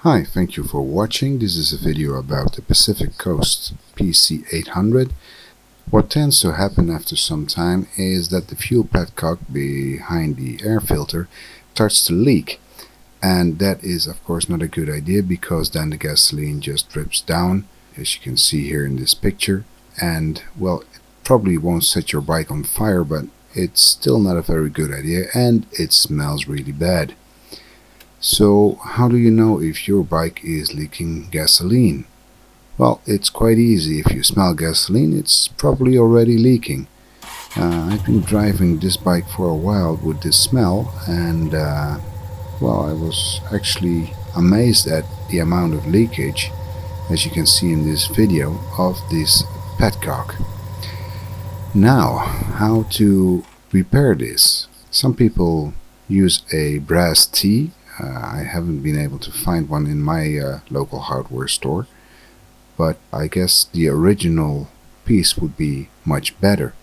Hi, thank you for watching. This is a video about the Pacific Coast PC800. What tends to happen after some time is that the fuel petcock behind the air filter starts to leak. And that is of course not a good idea, because then the gasoline just drips down, as you can see here in this picture. And well, it probably won't set your bike on fire, but it's still not a very good idea, and it smells really bad. So how do you know if your bike is leaking gasoline? Well, it's quite easy. If you smell gasoline, it's probably already leaking. I've been driving this bike for a while with this smell, and well, I was actually amazed at the amount of leakage, as you can see in this video, of this petcock. Now, how to repair this? Some people use a brass T. I haven't been able to find one in my local hardware store, but I guess the original piece would be much better.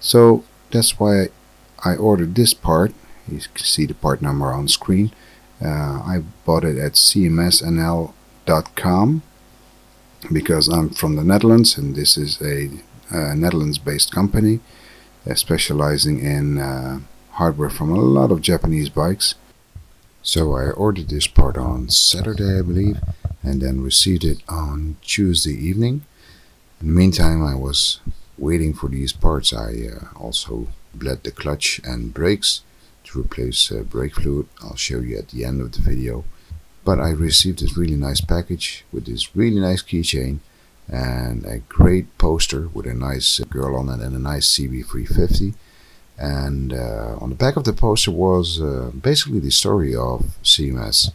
So that's why I ordered this part. You can see the part number on screen. I bought it at cmsnl.com because I'm from the Netherlands, and this is a Netherlands-based company specializing in hardware from a lot of Japanese bikes. So I ordered this part on Saturday, I believe, and then received it on Tuesday evening. In the meantime, I was waiting for these parts. I also bled the clutch and brakes to replace brake fluid. I'll show you at the end of the video. But I received this really nice package with this really nice keychain and a great poster with a nice girl on it and a nice CB350. And on the back of the poster was basically the story of CMS.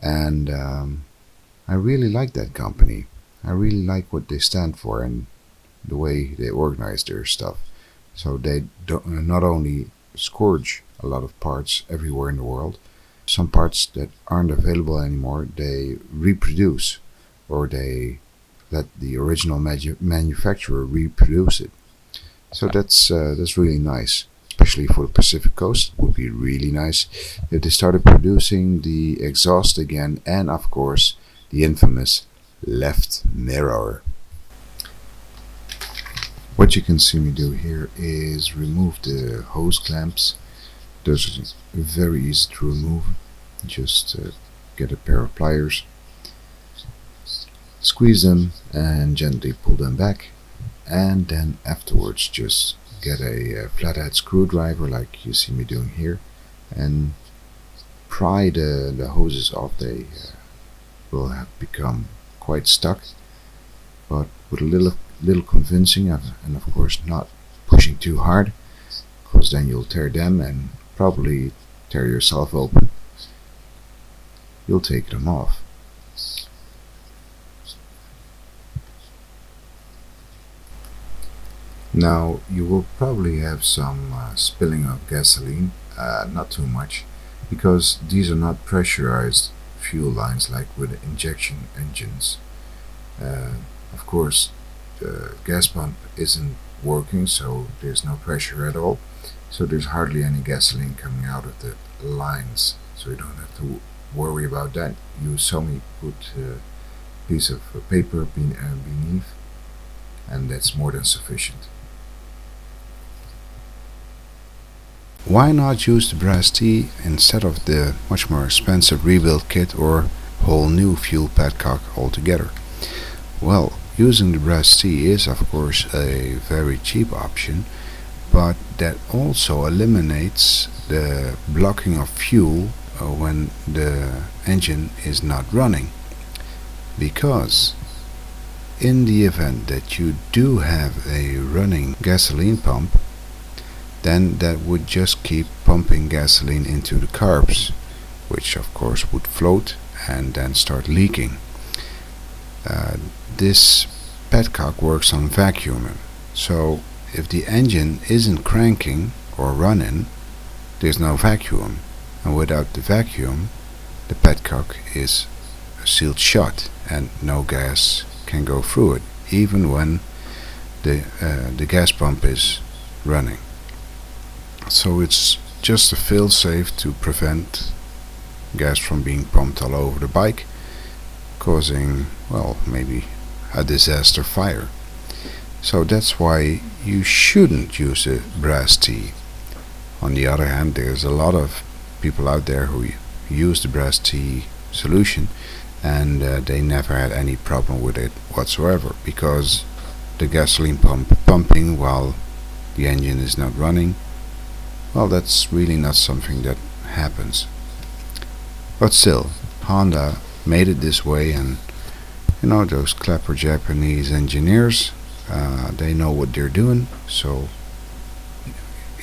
And I really like that company. I really like what they stand for and the way they organize their stuff. So they not only scourge a lot of parts everywhere in the world, some parts that aren't available anymore they reproduce, or they let the original manufacturer reproduce it. So that's really nice, especially for the Pacific Coast. It would be really nice if they started producing the exhaust again, and of course the infamous left mirror. What you can see me do here is remove the hose clamps. Those are very easy to remove. Just get a pair of pliers, squeeze them and gently pull them back. And then afterwards just get a flathead screwdriver like you see me doing here and pry the hoses off. They will have become quite stuck, but with a little convincing and of course not pushing too hard, because then you'll tear them and probably tear yourself open. You'll take them off. Now you will probably have some spilling of gasoline, not too much, because these are not pressurized fuel lines like with injection engines. Of course the gas pump isn't working, so there's no pressure at all, so there's hardly any gasoline coming out of the lines, so you don't have to worry about that. You saw me put a piece of paper beneath, and that's more than sufficient. Why not use the brass T instead of the much more expensive rebuild kit or whole new fuel petcock altogether? Well, using the brass T is of course a very cheap option, but that also eliminates the blocking of fuel when the engine is not running. Because in the event that you do have a running gasoline pump, then that would just keep pumping gasoline into the carbs, which of course would float and then start leaking. This petcock works on vacuum, so if the engine isn't cranking or running, there's no vacuum, and without the vacuum the petcock is sealed shut and no gas can go through it, even when the gas pump is running. So it's just a fail-safe to prevent gas from being pumped all over the bike, causing, well, maybe a disaster fire. So that's why you shouldn't use a brass tee. On the other hand, there's a lot of people out there who use the brass tee solution, and they never had any problem with it whatsoever, because the gasoline pump pumping while the engine is not running, well, that's really not something that happens. But still, Honda made it this way, and those clever Japanese engineers, they know what they're doing, so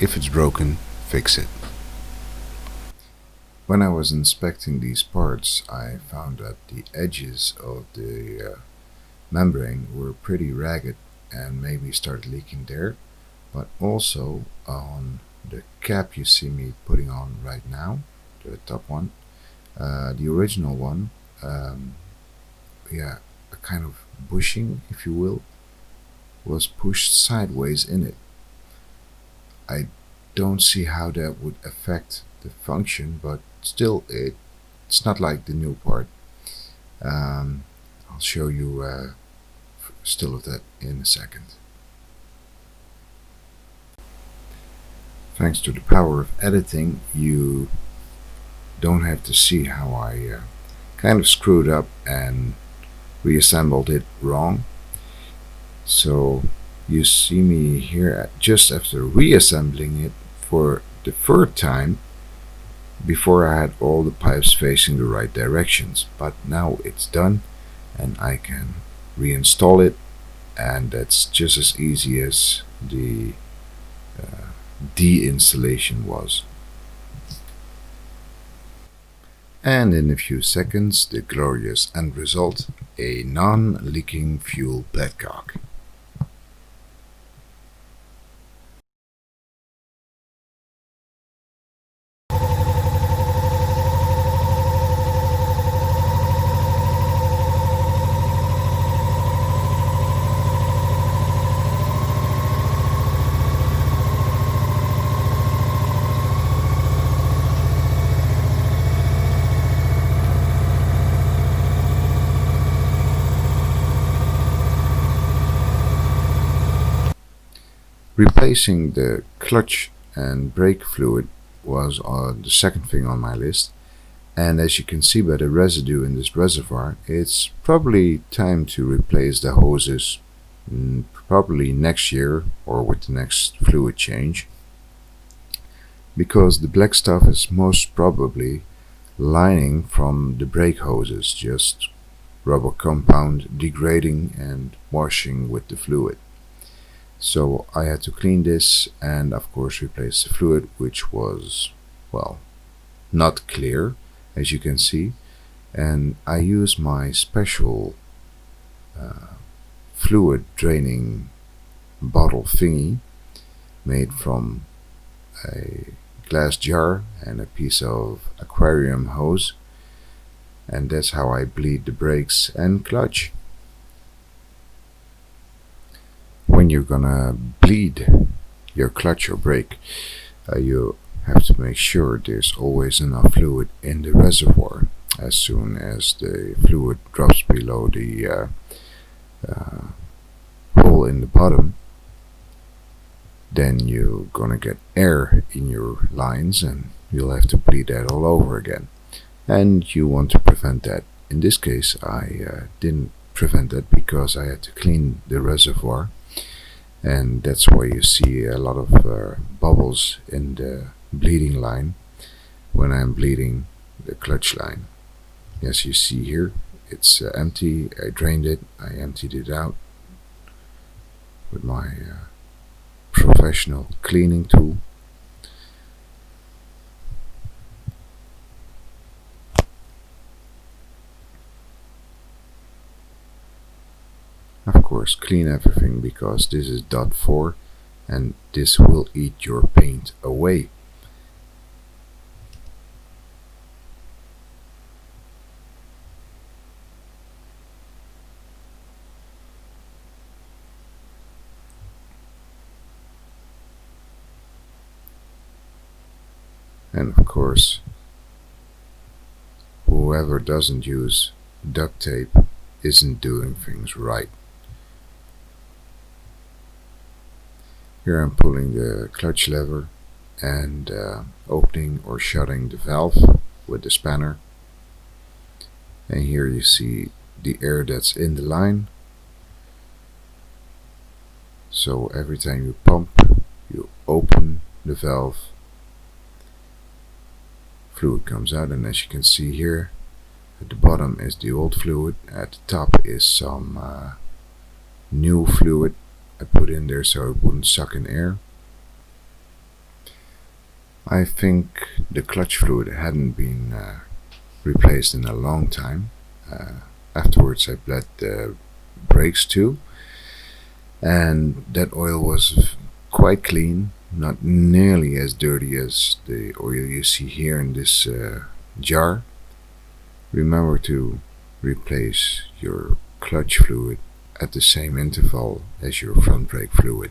if it's broken, fix it. When I was inspecting these parts, I found that the edges of the membrane were pretty ragged and maybe started leaking there, but also on the cap you see me putting on right now, the top one, the original one, yeah, a kind of bushing, if you will, was pushed sideways in it. I don't see how that would affect the function, but still it's not like the new part. I'll show you still of that in a second. Thanks to the power of editing, you don't have to see how I kind of screwed up and reassembled it wrong. So you see me here just after reassembling it for the third time, before I had all the pipes facing the right directions. But now it's done and I can reinstall it, and that's just as easy as the deinstallation was. And in a few seconds, the glorious end result, a non-leaking fuel petcock. Replacing the clutch and brake fluid was the second thing on my list, and as you can see by the residue in this reservoir, it's probably time to replace the hoses, probably next year or with the next fluid change, because the black stuff is most probably lining from the brake hoses, just rubber compound degrading and washing with the fluid. So I had to clean this and of course replace the fluid, which was, well, not clear, as you can see, and I use my special fluid draining bottle thingy made from a glass jar and a piece of aquarium hose, and that's how I bleed the brakes and clutch. When you're gonna bleed your clutch or brake, you have to make sure there's always enough fluid in the reservoir. As soon as the fluid drops below the hole in the bottom, then you're gonna get air in your lines and you'll have to bleed that all over again, and you want to prevent that. In this case I didn't prevent that because I had to clean the reservoir, and that's why you see a lot of bubbles in the bleeding line when I'm bleeding the clutch line. As you see here, it's empty. I drained it, I emptied it out with my professional cleaning tool. Of course, clean everything because this is dot 4 and this will eat your paint away. And of course, whoever doesn't use duct tape isn't doing things right. Here I'm pulling the clutch lever and opening or shutting the valve with the spanner. And here you see the air that's in the line. So every time you pump, you open the valve, fluid comes out, and as you can see here, at the bottom is the old fluid, at the top is some new fluid I put in there so it wouldn't suck in air. I think the clutch fluid hadn't been replaced in a long time. Afterwards I bled the brakes too, and that oil was quite clean, not nearly as dirty as the oil you see here in this jar. Remember to replace your clutch fluid at the same interval as your front brake fluid.